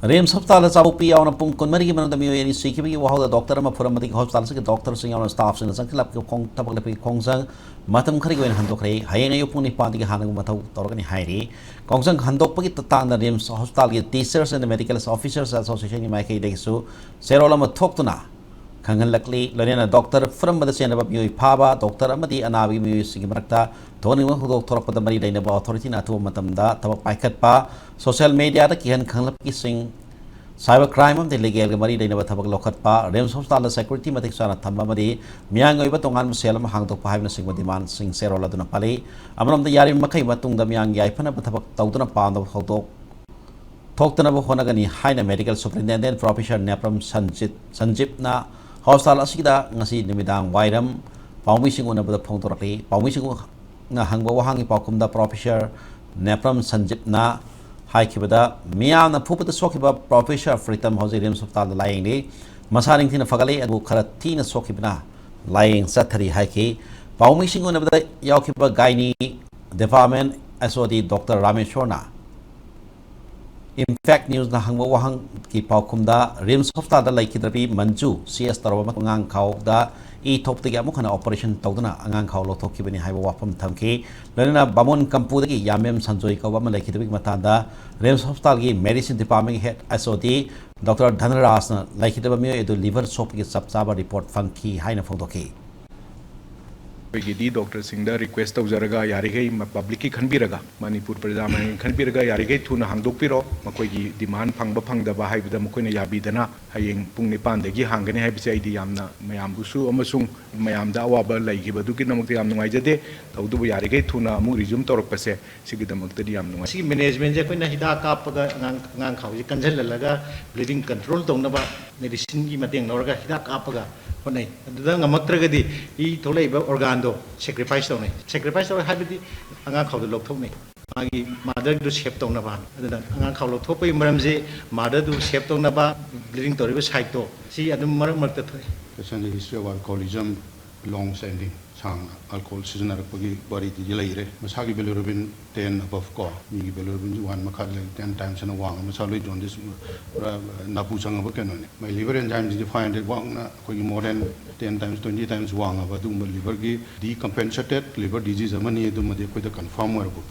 Rems hospital chabupi yauna pung konmari ki manada miyo yani sikhi bi wahoda doctor ama furamati ki hospital se doctor sing yauna staff sing sang kilap ki khong tabak lepi khongsang matam khari ko handok khari hayeng ayo pung ni pandi ki hanang matau torgani hairi khongsang handok pagi tatang na Rems hospital ki teachers and medical officers association ni mai kai desu serola ma thok tuna kangan lakli lorena doctor from the sen about you paba doctor amadi anabi music marakta thoni ma doctor pada mari daina ba authority na tu matamda taba paikat pa social media da kihan khanglap ki sing cyber crime am de legal ga mari daina ba thabak lokhat pa Rems hospital security matik sana thamba mari miang oi ba tongan selam hang dok pa haibna sing madiman sing serola duna pali amram da yari makai matung da miang yai phana ba thabak tawduna pa da photo thoktanaba honagani haina medical superintendent professor nepram sanjip na hospital asida ngasi nimidang wairam paumi singu na bada phongtoraki paumi singu na hangba wahangi paukumda professor nepram sanjip na haikibada miya na phupata sokiba professor freedom house Rems hospital lying ni masaring thina fagale adu kharati na sokibna lying sathari haiki paumi singu na bada yaukiba gaini department SOD Dr. Rameshwarna Impact News na hangwa wahang ki paukumda Rems hospital da laikidrabi manju CS tarwa ngang khau da e top tigi amuk kana operation tawduna angang khau lo thokki bani haiba wapam thamki lana bamon kampu dagi yamem sanjoi ko bama laikidrabi matanda Rems hospital gi medicine department head SOD Dr. Dhanaraj na laikidraba mi edu liver shop ki sabsaba report fangki haina phongdoki the doctor Singh request तौजरगा यारिगै public की खनबीरगा मणिपुर प्रजा money खनबीरगा यारिगै थुना हांगदोकपिरो मकोइगी demand फंगबा फंगदबा हाइबदा मकोइना याबीदना हयेंग पुंग निपानदगी हांगने हाइबसे आइदी यामना मयामबुसु अमसुंग मयामदा अवाबा लैगिबदुगी नमक्ते याम नुंगाइजदे तौदुबु यारिगै थुना अमु resume तौरकपसे सिगिदमक्तदि yam नुंगाइ सिगी management J Koyna हिदा कापगा ngang khauji kanjallalaga bleeding control tongnaba medicine gi mateng lorga hida kapaga honai adudha ngamaktragadi I tholaiba organ do sacrifice tonai sacrifice tor habidi angang khaudu lokthoknai magi mother do shape tongnaba adudha angang khau lokthokpai maramje mother do shape tongnaba bleeding toriba side to si adum marak marakta thoi patient history of alcoholism long standing sang alcohol seasonar pagi bari di laire masagi bilirubin 10 above ko mi bilirubin 1 makhat le 10 times na wang masalo jaundice na pu chang ba kenone my liver enzymes defined wang na ko more than 10 times 20 times wang ba du liver gi decompensated liver disease amani du ma de ko confirm war bu